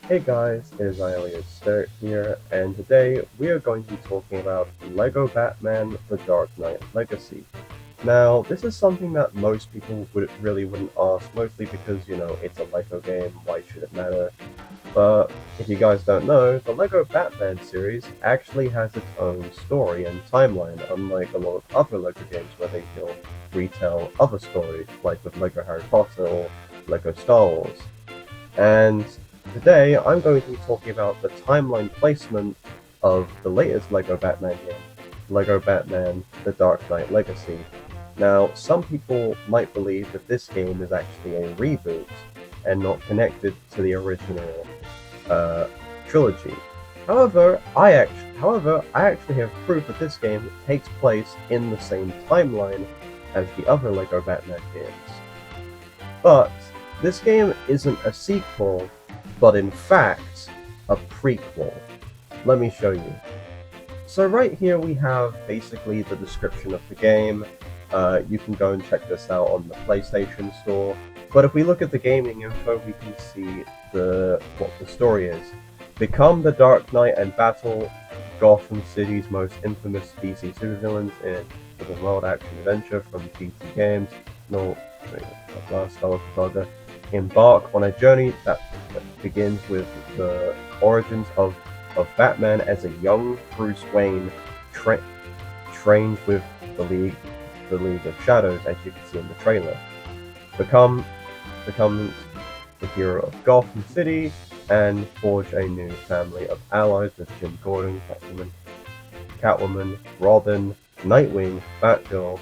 Hey guys, it is Sturt here, and today we are going to be talking about LEGO Batman The Dark Knight Legacy. Now, this is something that most people wouldn't ask, mostly because, it's a LEGO game, why should it matter? But if you guys don't know, the LEGO Batman series actually has its own story and timeline, unlike a lot of other LEGO games where they'll retell other stories, like with LEGO Harry Potter or LEGO Star Wars. And today I'm going to be talking about the timeline placement of the latest LEGO Batman game, LEGO Batman The Dark Knight Legacy. Now, some people might believe that this game is actually a reboot and not connected to the original uh, trilogy. However, I actually have proof that this game takes place in the same timeline as the other LEGO Batman games. But this game isn't a sequel, but in fact, a prequel. Let me show you. So right here we have basically the description of the game. You can go and check this out on the PlayStation Store. But if we look at the gaming info, we can see what the story is. Become the Dark Knight and battle Gotham City's most infamous DC supervillains in the world action adventure from GT Games. No, last Saga. Embark on a journey that begins with the origins of Batman as a young Bruce Wayne trained with the League of Shadows, as you can see in the trailer. Become the hero of Gotham City and forge a new family of allies with Jim Gordon, Catwoman, Robin, Nightwing, Batgirl,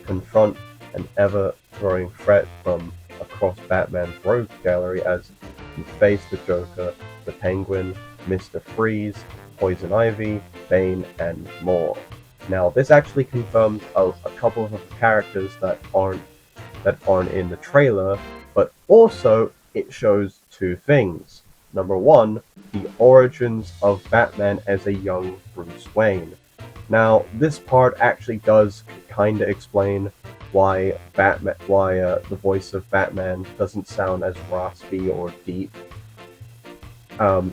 confront an ever-growing threat from across Batman's rogue gallery as you face the Joker, the Penguin, Mr. Freeze, Poison Ivy, Bane, and more. Now, this actually confirms a couple of characters that aren't in the trailer, but also it shows two things. Number one, the origins of Batman as a young Bruce Wayne. Now, this part actually does kind of explain why the voice of Batman doesn't sound as raspy or deep.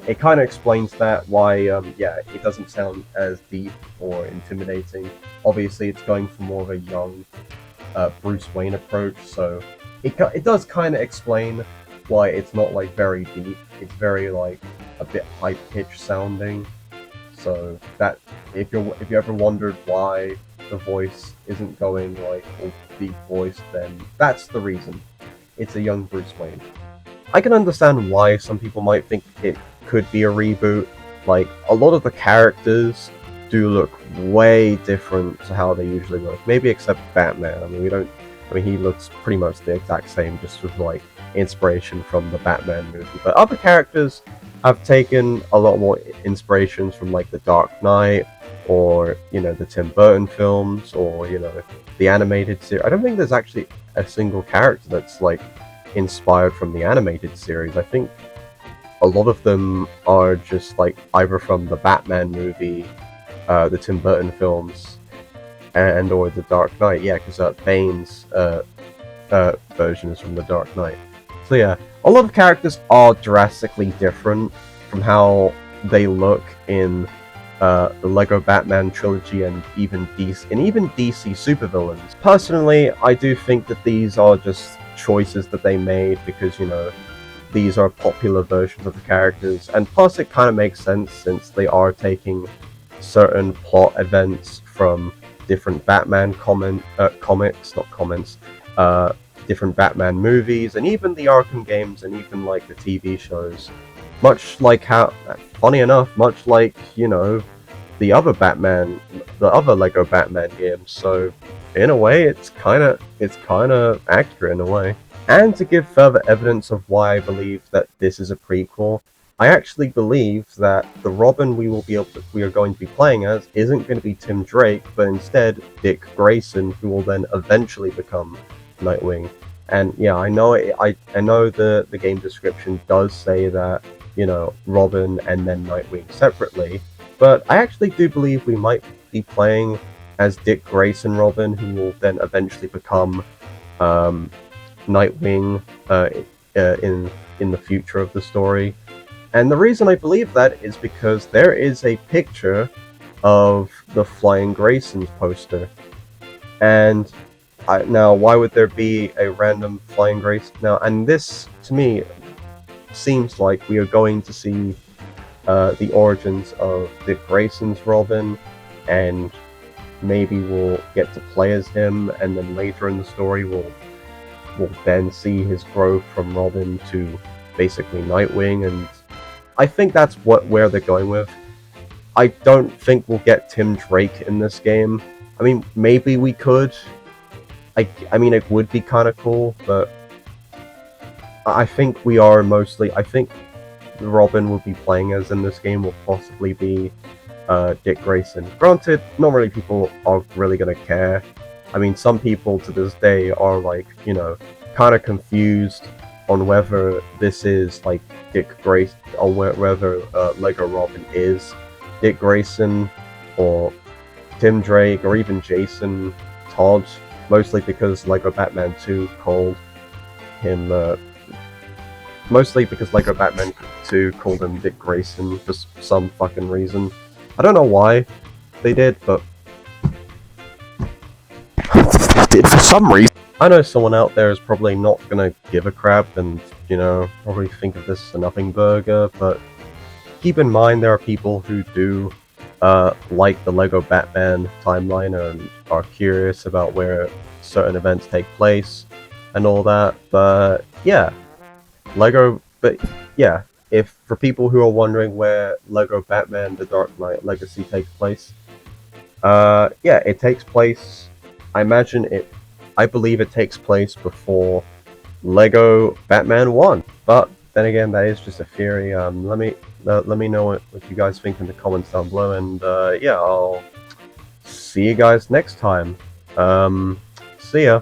It kind of explains why it doesn't sound as deep or intimidating. Obviously, it's going for more of a young Bruce Wayne approach, so it does kind of explain why it's not like very deep. It's very like a bit high pitched sounding. So that if you ever wondered why the voice isn't going like all deep voice, then that's the reason. It's a young Bruce Wayne. I can understand why some people might think it could be a reboot. Like, a lot of the characters do look way different to how they usually look. Maybe except Batman. He looks pretty much the exact same, just with like inspiration from the Batman movie. But other characters have taken a lot more inspirations from like the Dark Knight, or the Tim Burton films, or the animated series. I don't think there's actually a single character that's like inspired from the animated series. I think a lot of them are just like either from the Batman movie, the Tim Burton films, and or the Dark Knight. Yeah, because Bane's version is from the Dark Knight. So yeah, a lot of characters are drastically different from how they look in the LEGO Batman trilogy and even DC supervillains. Personally, I do think that these are just choices that they made because these are popular versions of the characters, and plus it kind of makes sense since they are taking certain plot events from different Batman different Batman movies, and even the Arkham games, and even like the TV shows. Much like funny enough, much like the other LEGO Batman games. So in a way, it's kind of accurate in a way. And to give further evidence of why I believe that this is a prequel, I actually believe that the Robin we are going to be playing as isn't going to be Tim Drake, but instead Dick Grayson, who will then eventually become Nightwing. And yeah, I know the game description does say that Robin and then Nightwing separately, but I actually do believe we might be playing as Dick Grayson Robin, who will then eventually become Nightwing in the future of the story. And the reason I believe that is because there is a picture of the Flying Graysons poster. And now, why would there be a random Flying Grayson? Now, and this, to me, seems like we are going to see the origins of Dick Grayson's Robin, and maybe we'll get to play as him, and then later in the story we'll then see his growth from Robin to basically Nightwing, and I think that's where they're going with. I don't think we'll get Tim Drake in this game. I mean, maybe we could. I mean, it would be kind of cool, but I think we are mostly... I think the Robin we'll be playing as in this game will possibly be Dick Grayson. Granted, not really people are really going to care. I mean, some people to this day are like, you know, kind of confused on whether this is like Dick Grayson, or whether Lego Robin is Dick Grayson, or Tim Drake, or even Jason Todd, mostly because Lego Batman 2 called him, mostly because Lego Batman 2 called him Dick Grayson for some fucking reason. I don't know why they did, but they did for some reason. I know someone out there is probably not gonna give a crap and, you know, probably think of this as a nothing burger, but keep in mind there are people who do like the Lego Batman timeline and are curious about where certain events take place and all that, but yeah. If for people who are wondering where Lego Batman The Dark Knight Legacy takes place, yeah, it takes place, I believe it takes place before Lego Batman 1, but then again, that is just a theory. Let me know what you guys think in the comments down below, and yeah, I'll see you guys next time. See ya.